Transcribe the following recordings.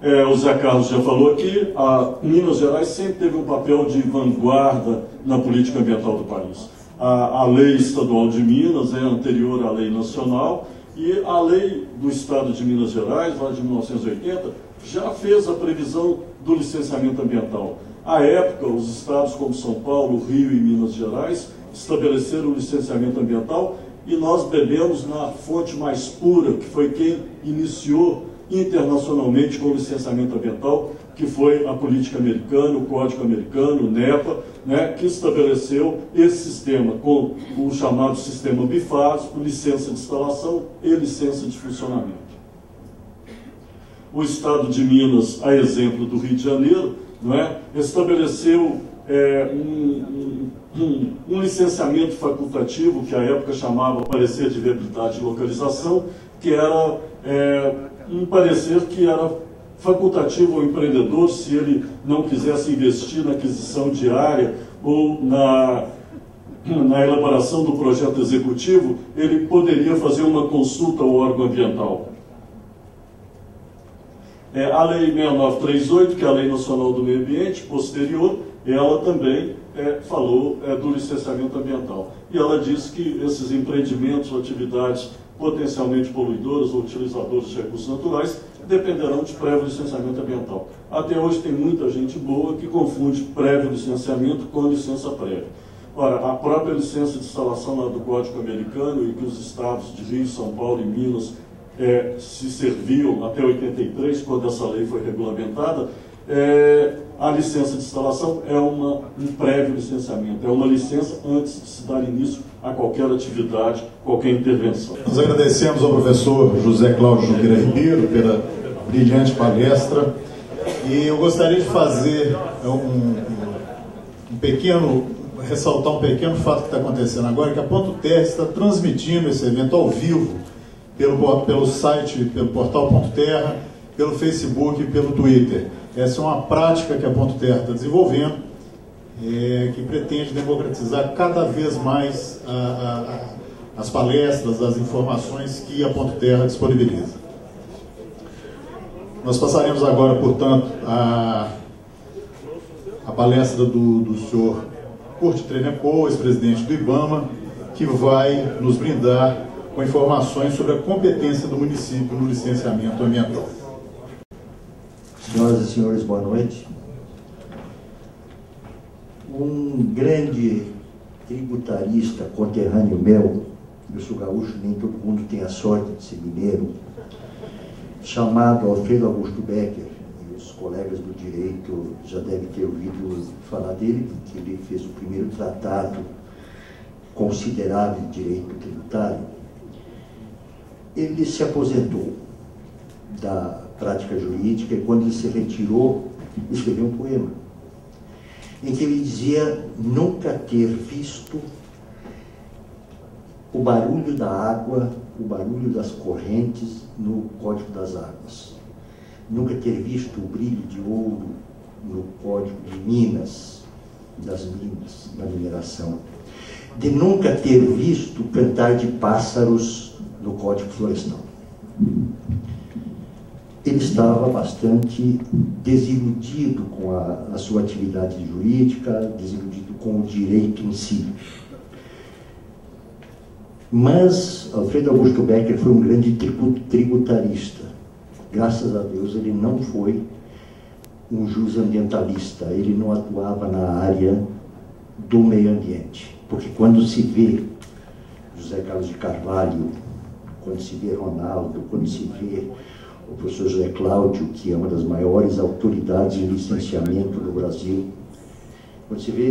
o Zé Carlos já falou aqui, a Minas Gerais sempre teve um papel de vanguarda na política ambiental do país. A lei estadual de Minas é anterior à lei nacional, e a lei do Estado de Minas Gerais, lá de 1980, já fez a previsão do licenciamento ambiental. À época, os estados como São Paulo, Rio e Minas Gerais estabeleceram o licenciamento ambiental, e nós bebemos na fonte mais pura, que foi quem iniciou internacionalmente com o licenciamento ambiental, que foi a política americana, o Código Americano, o NEPA, né, que estabeleceu esse sistema com o chamado sistema bifásico, licença de instalação e licença de funcionamento. O Estado de Minas, a exemplo do Rio de Janeiro, não é, estabeleceu um licenciamento facultativo, que à época chamava parecer de viabilidade e localização, que era um parecer que era facultativo ao empreendedor se ele não quisesse investir na aquisição de área ou na elaboração do projeto executivo, ele poderia fazer uma consulta ao órgão ambiental. A Lei 6938, que é a Lei Nacional do Meio Ambiente, posterior, ela também falou do licenciamento ambiental. E ela diz que esses empreendimentos ou atividades potencialmente poluidoras ou utilizadores de recursos naturais dependerão de prévio licenciamento ambiental. Até hoje tem muita gente boa que confunde prévio licenciamento com licença prévia. Ora, a própria licença de instalação lá do Código Americano, e que os estados de Rio, São Paulo e Minas se serviam até 83, quando essa lei foi regulamentada, a licença de instalação é um prévio licenciamento, é uma licença antes de se dar início a qualquer atividade, qualquer intervenção. Nós agradecemos ao professor José Cláudio Junqueira Ribeiro pela brilhante palestra, e eu gostaria de fazer ressaltar um pequeno fato que está acontecendo agora, que a Ponto Terra está transmitindo esse evento ao vivo pelo site, pelo portal Ponto Terra, pelo Facebook e pelo Twitter. Essa é uma prática que a Ponto Terra está desenvolvendo, que pretende democratizar cada vez mais as palestras, as informações que a Ponto Terra disponibiliza. Nós passaremos agora, portanto, a palestra do senhor Kurt Trenepol, ex-presidente do IBAMA, que vai nos brindar com informações sobre a competência do município no licenciamento ambiental. Senhoras e senhores, boa noite. Um grande tributarista conterrâneo meu, eu sou gaúcho, nem todo mundo tem a sorte de ser mineiro, chamado Alfredo Augusto Becker, e os colegas do direito já devem ter ouvido falar dele, porque ele fez o primeiro tratado considerável de direito tributário. Ele se aposentou da prática jurídica, e quando ele se retirou, escreveu um poema em que ele dizia nunca ter visto o barulho da água, o barulho das correntes no Código das Águas, nunca ter visto o brilho de ouro no Código de Minas, das minas, da mineração, de nunca ter visto o cantar de pássaros no Código Florestal. Ele estava bastante desiludido com a sua atividade jurídica, desiludido com o direito em si. Mas Alfredo Augusto Becker foi um grande tributarista. Graças a Deus ele não foi um jusambientalista, ele não atuava na área do meio ambiente. Porque quando se vê José Carlos de Carvalho, quando se vê Ronaldo, quando se vê o professor José Cláudio, que é uma das maiores autoridades em licenciamento no Brasil,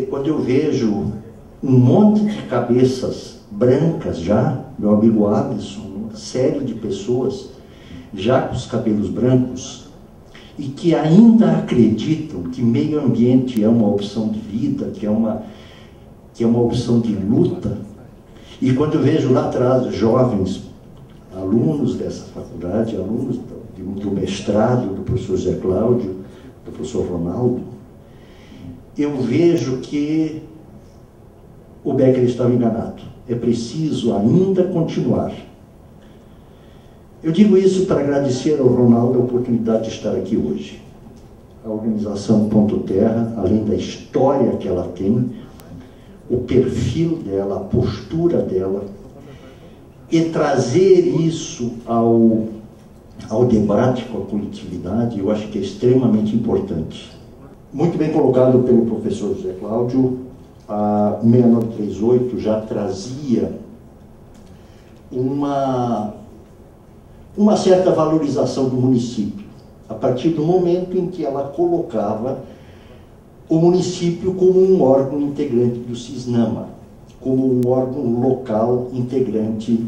quando eu vejo um monte de cabeças brancas já, meu amigo Alisson, uma série de pessoas já com os cabelos brancos, e que ainda acreditam que meio ambiente é uma opção de vida, que é uma opção de luta. E quando eu vejo lá atrás jovens, alunos dessa faculdade, alunos do mestrado do professor José Cláudio, do professor Ronaldo, eu vejo que o Becker estava enganado. É preciso ainda continuar. Eu digo isso para agradecer ao Ronaldo a oportunidade de estar aqui hoje. A organização Ponto Terra, além da história que ela tem, o perfil dela, a postura dela, e trazer isso ao debate com a coletividade, eu acho que é extremamente importante. Muito bem colocado pelo professor José Cláudio, a 6938 já trazia uma certa valorização do município, a partir do momento em que ela colocava o município como um órgão integrante do CISNAMA, como um órgão local integrante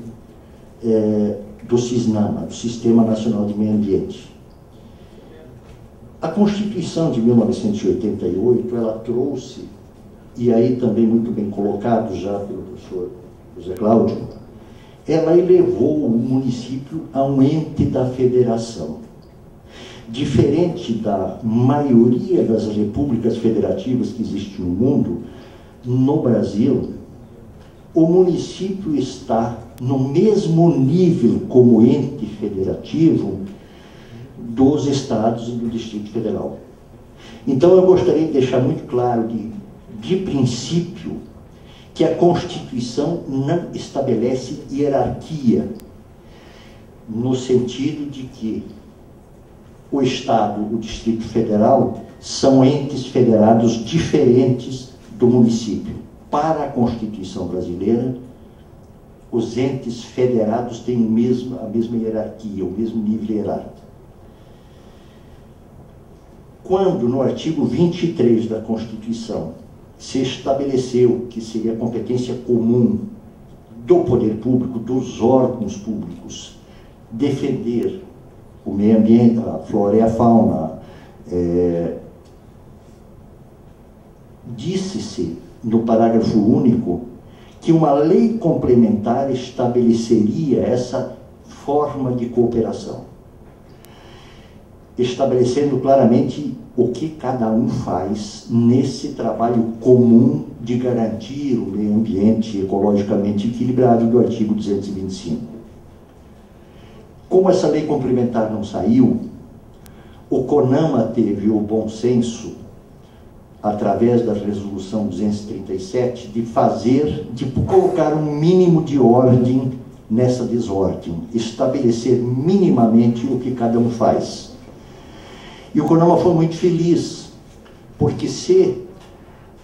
do CISNAMA, do Sistema Nacional de Meio Ambiente. A Constituição de 1988, ela trouxe, e aí também muito bem colocado já pelo professor José Cláudio, ela elevou o município a um ente da federação. Diferente da maioria das repúblicas federativas que existem no mundo, no Brasil, o município está no mesmo nível como ente federativo dos estados e do Distrito Federal. Então eu gostaria de deixar muito claro de princípio que a Constituição não estabelece hierarquia, no sentido de que o Estado, o Distrito Federal, são entes federados diferentes do município. Para a Constituição brasileira, os entes federados têm a mesma hierarquia, o mesmo nível hierárquico. Quando, no artigo 23 da Constituição, se estabeleceu que seria competência comum do poder público, dos órgãos públicos, defender o meio ambiente, a flora e a fauna, disse-se no parágrafo único que uma lei complementar estabeleceria essa forma de cooperação, estabelecendo claramente o que cada um faz nesse trabalho comum de garantir o meio ambiente ecologicamente equilibrado do artigo 225. Como essa lei complementar não saiu, o CONAMA teve o bom senso, através da resolução 237, de colocar um mínimo de ordem nessa desordem, estabelecer minimamente o que cada um faz. E o CONAMA foi muito feliz, porque se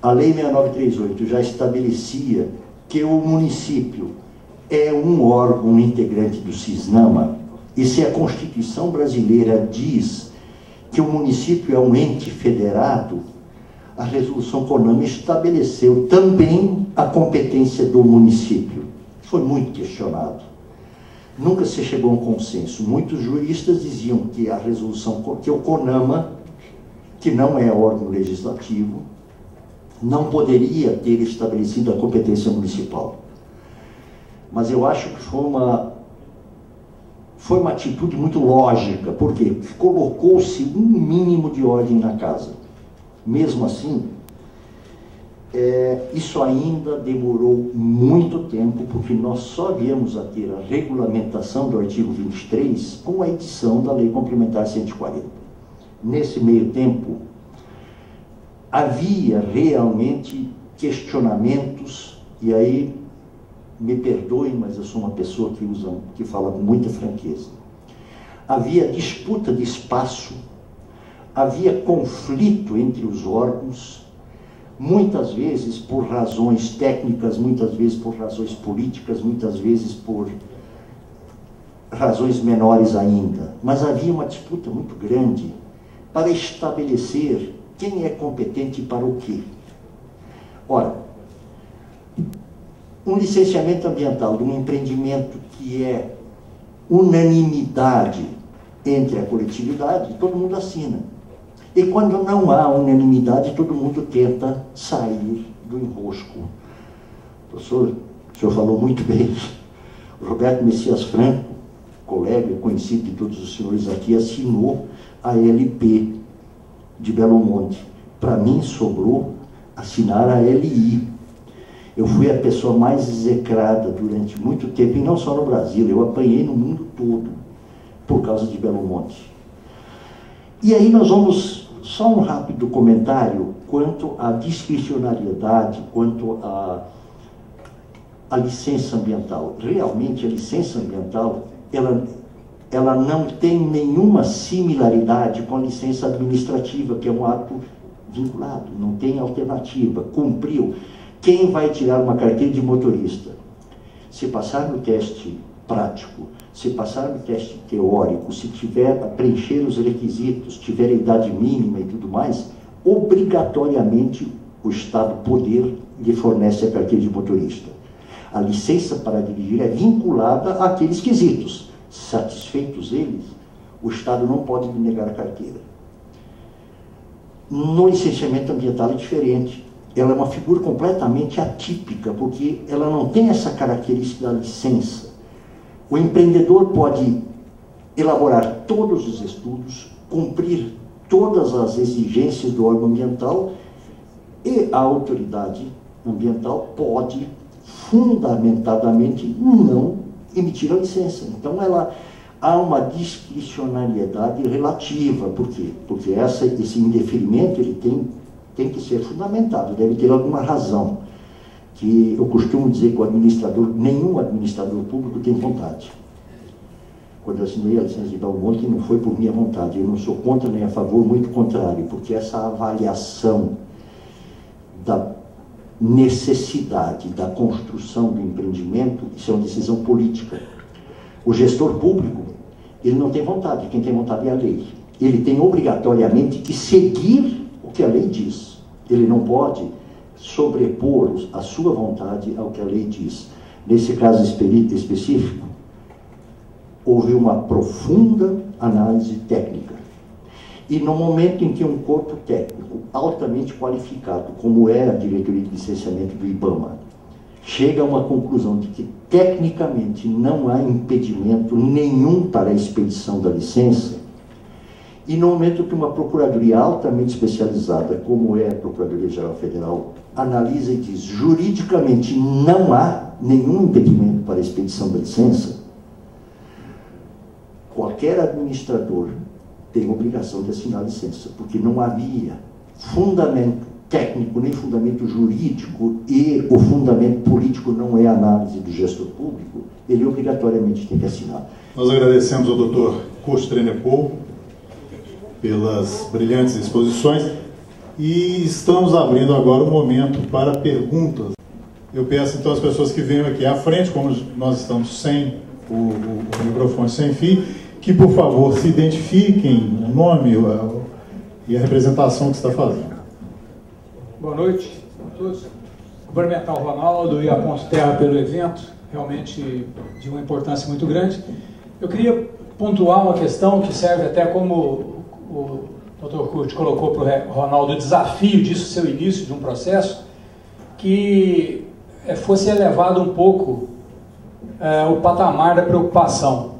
a Lei 6938 já estabelecia que o município é um órgão integrante do CISNAMA, e se a Constituição brasileira diz que o município é um ente federado, a resolução CONAMA estabeleceu também a competência do município. Foi muito questionado. Nunca se chegou a um consenso. Muitos juristas diziam que a resolução, que o CONAMA, que não é órgão legislativo, não poderia ter estabelecido a competência municipal. Mas eu acho que foi uma atitude muito lógica, porque colocou-se um mínimo de ordem na casa. Mesmo assim, isso ainda demorou muito tempo, porque nós só viemos a ter a regulamentação do artigo 23 com a edição da Lei Complementar 140. Nesse meio tempo, havia realmente questionamentos, e aí, me perdoem, mas eu sou uma pessoa que fala com muita franqueza. Havia disputa de espaço, havia conflito entre os órgãos, muitas vezes por razões técnicas, muitas vezes por razões políticas, muitas vezes por razões menores ainda. Mas havia uma disputa muito grande para estabelecer quem é competente para o quê. Ora, um licenciamento ambiental de um empreendimento que é unanimidade entre a coletividade, todo mundo assina. E quando não há unanimidade, todo mundo tenta sair do enrosco. Professor, o senhor falou muito bem. O Roberto Messias Franco, colega conhecido de todos os senhores aqui, assinou a LP de Belo Monte. Para mim, sobrou assinar a LI. Eu fui a pessoa mais execrada durante muito tempo, e não só no Brasil, eu apanhei no mundo todo. por causa de Belo Monte. E aí nós vamos, só um rápido comentário quanto à discricionariedade, quanto à licença ambiental. Realmente a licença ambiental, ela não tem nenhuma similaridade com a licença administrativa, que é um ato vinculado, não tem alternativa, cumpriu. Quem vai tirar uma carteira de motorista? Se passar no teste prático, se passar no teste teórico, se tiver a preencher os requisitos, tiver a idade mínima e tudo mais, obrigatoriamente o Estado Poder lhe fornece a carteira de motorista. A licença para dirigir é vinculada àqueles quesitos. Satisfeitos eles, o Estado não pode lhe negar a carteira. No licenciamento ambiental é diferente. Ela é uma figura completamente atípica, porque ela não tem essa característica da licença. O empreendedor pode elaborar todos os estudos, cumprir todas as exigências do órgão ambiental, e a autoridade ambiental pode, fundamentadamente, não emitir a licença. Então, há uma discricionariedade relativa. Por quê? Porque esse indeferimento ele tem que ser fundamentado, deve ter alguma razão. Que eu costumo dizer que o administrador, nenhum administrador público tem vontade. Quando eu assinei a licença de Belo Monte, não foi por minha vontade, eu não sou contra nem a favor, muito contrário, porque essa avaliação da necessidade da construção do empreendimento, isso é uma decisão política. O gestor público, ele não tem vontade, quem tem vontade é a lei. Ele tem obrigatoriamente que seguir o que a lei diz. Ele não pode sobrepor a sua vontade ao que a lei diz. Nesse caso específico, houve uma profunda análise técnica. E no momento em que um corpo técnico altamente qualificado, como é a diretoria de licenciamento do IBAMA, chega a uma conclusão de que tecnicamente não há impedimento nenhum para a expedição da licença, e no momento que uma procuradoria altamente especializada, como é a Procuradoria-Geral Federal, analisa e diz juridicamente não há nenhum impedimento para a expedição da licença, qualquer administrador tem obrigação de assinar a licença, porque não havia fundamento técnico nem fundamento jurídico, e o fundamento político não é a análise do gestor público, ele obrigatoriamente tem que assinar. Nós agradecemos ao Dr. Curso Trenepol pelas brilhantes exposições e estamos abrindo agora o momento para perguntas. Eu peço então às pessoas que venham aqui à frente, como nós estamos sem o microfone sem fio, que por favor se identifiquem, o nome e a representação que está fazendo. Boa noite a todos. Cumprimentar o Ronaldo e a Ponto Terra pelo evento, realmente de uma importância muito grande. Eu queria pontuar uma questão que serve até como o Dr. Curti colocou para o Ronaldo, o desafio disso, seu início de um processo, que fosse elevado um pouco o patamar da preocupação.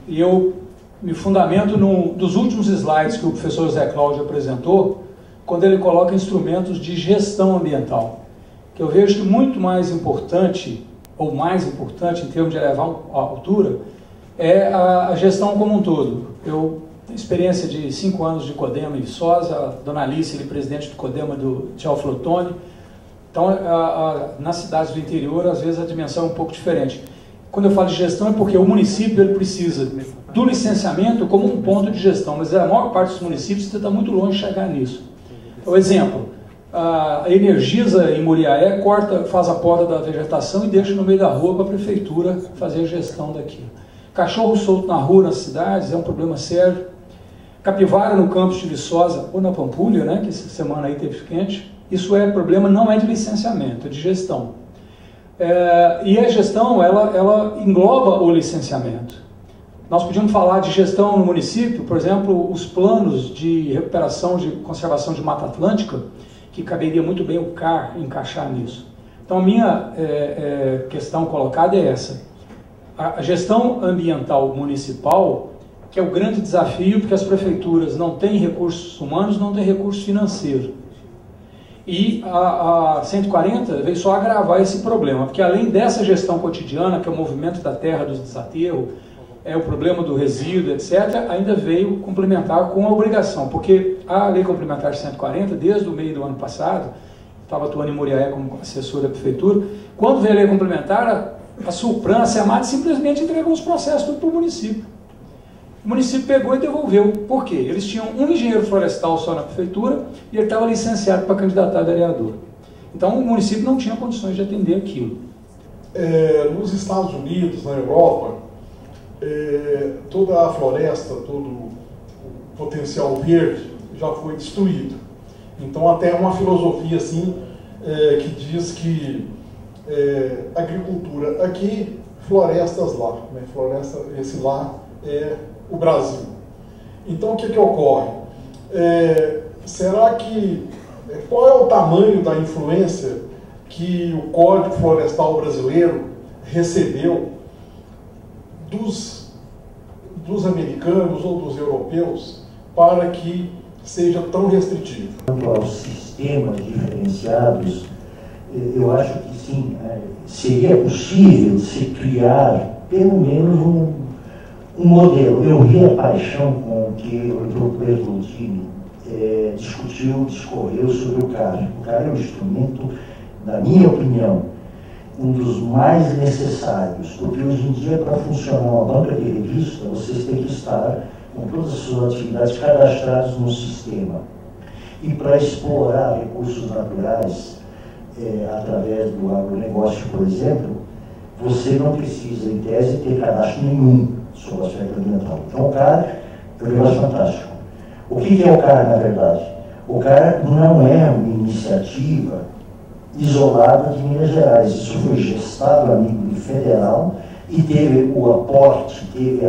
E eu me fundamento num dos últimos slides que o professor Zé Cláudio apresentou, quando ele coloca instrumentos de gestão ambiental, que eu vejo que muito mais importante, ou mais importante em termos de elevar a altura, é a gestão como um todo. Eu tenho experiência de 5 anos de Codema e Viçosa, a dona Alice, ele presidente do Codema do Teófilo Otoni. Então, nas cidades do interior, às vezes a dimensão é um pouco diferente. Quando eu falo de gestão é porque o município ele precisa do licenciamento como um ponto de gestão, mas a maior parte dos municípios está muito longe de chegar nisso. Por exemplo, a Energisa em Muriaé faz a poda da vegetação e deixa no meio da rua para a prefeitura fazer a gestão daquilo. Cachorro solto na rua nas cidades é um problema sério. Capivara no campus de Viçosa ou na Pampulha, né, que essa semana aí teve quente, isso problema não é de licenciamento, é de gestão. E a gestão, ela engloba o licenciamento. Nós podíamos falar de gestão no município, por exemplo, os planos de recuperação, de conservação de Mata Atlântica, que caberia muito bem o CAR encaixar nisso. Então a minha questão colocada é essa. A gestão ambiental municipal, que é o grande desafio, porque as prefeituras não têm recursos humanos, não têm recurso financeiro. E a 140 veio só agravar esse problema, porque além dessa gestão cotidiana, que é o movimento da terra, dos desaterros, o problema do resíduo, etc., ainda veio complementar com a obrigação, porque a Lei Complementar 140, desde o meio do ano passado, estava atuando em Muriaé como assessor da Prefeitura, quando veio a Lei Complementar, a Sulpran, a SEMAD, simplesmente entregou os processos tudo para o município. O município pegou e devolveu. Por quê? Eles tinham um engenheiro florestal só na Prefeitura e ele estava licenciado para candidatar a vereador. Então o município não tinha condições de atender aquilo. Nos Estados Unidos, na Europa, toda a floresta, todo o potencial verde já foi destruído. Então até uma filosofia assim que diz que agricultura aqui, florestas lá, né? Floresta, esse lá é o Brasil. Então o que ocorre? Será que qual é o tamanho da influência que o Código Florestal brasileiro recebeu dos americanos ou dos europeus para que seja tão restritivo? Quanto aos sistemas diferenciados, eu acho que sim, seria possível se criar pelo menos um modelo. Eu vi a paixão com que o Dr. Bertolini discorreu sobre o CAR. O CAR é um instrumento, na minha opinião, um dos mais necessários, porque hoje em dia, para funcionar uma banca de revista, vocês têm que estar com todas as suas atividades cadastradas no sistema. E para explorar recursos naturais, através do agronegócio, por exemplo, você não precisa, em tese, ter cadastro nenhum sobre o aspecto ambiental. Então, o CAR é um negócio fantástico. O que é o CAR, na verdade? O CAR não é uma iniciativa isolada de Minas Gerais. Isso foi gestado a nível federal e teve o aporte, teve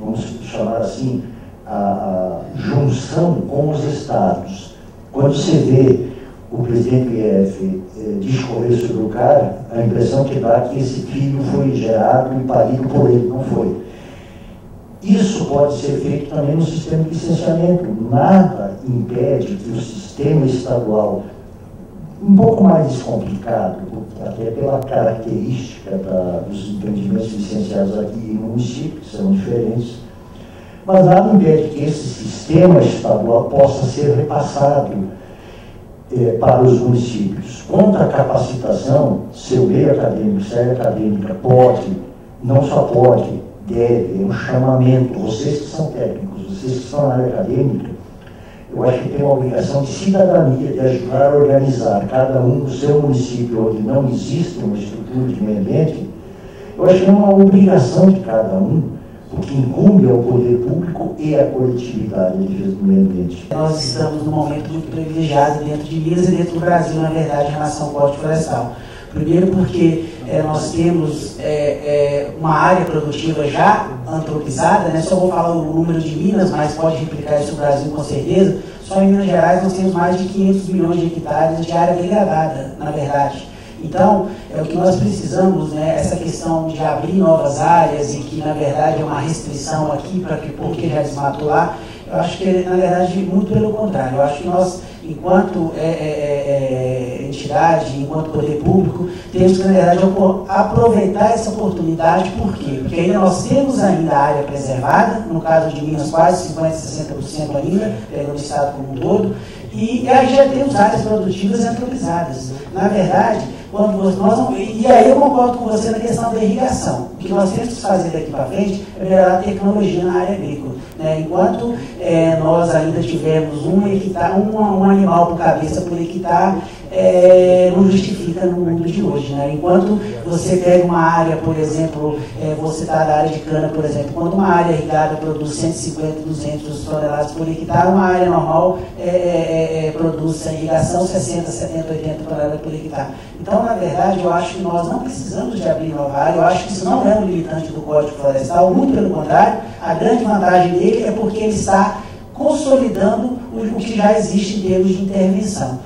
vamos chamar assim, a junção com os estados. Quando você vê o presidente IF discorrer sobre o CAR, a impressão que dá é que esse filho foi gerado e parido por ele, não foi. Isso pode ser feito também no sistema de licenciamento. Nada impede que o sistema estadual, um pouco mais descomplicado, até pela característica dos empreendimentos licenciados aqui no município, que são diferentes, mas nada impede que esse sistema estadual possa ser repassado para os municípios. Quanto à capacitação, seu meio acadêmico, série acadêmica, pode, não só pode, deve, é um chamamento. Vocês que são técnicos, vocês que estão na área acadêmica, eu acho que tem uma obrigação de cidadania, de ajudar a organizar cada um no seu município onde não existe uma estrutura de meio ambiente. Eu acho que é uma obrigação de cada um, o que incumbe ao poder público e à coletividade em defesa do meio ambiente. Nós estamos num momento muito privilegiado dentro de Minas e dentro do Brasil, na verdade, em relação ao Código Florestal. Primeiro porque nós temos uma área produtiva já antropizada, né? Só vou falar o número de Minas, mas pode replicar isso no Brasil com certeza. Só em Minas Gerais nós temos mais de 500 milhões de hectares de área degradada, na verdade. Então, o que nós precisamos, né, essa questão de abrir novas áreas e que, na verdade, é uma restrição aqui, porque já desmatou lá, eu acho que, na verdade, muito pelo contrário. Eu acho que nós, enquanto entidade, enquanto poder público, temos que, na verdade, aproveitar essa oportunidade. Por quê? Porque ainda nós temos ainda a área preservada, no caso de Minas, quase 50%, 60% ainda, no estado como um todo, e aí já temos áreas produtivas antropizadas. Na verdade, e aí eu concordo com você na questão da irrigação. O que nós temos que fazer daqui para frente é melhorar a tecnologia na área agrícola. Né? Enquanto nós ainda tivermos um animal por cabeça por hectare, não justifica no mundo de hoje. Né? Enquanto você pega uma área, por exemplo, você está na área de cana, por exemplo, quando uma área irrigada produz 150, 200 toneladas por hectare, uma área normal produz sem irrigação 60, 70, 80 toneladas por hectare. Então, na verdade, eu acho que nós não precisamos de abrir nova área, eu acho que isso não é um limitante do Código Florestal, muito pelo contrário, a grande vantagem dele é porque ele está consolidando o que já existe em termos de intervenção.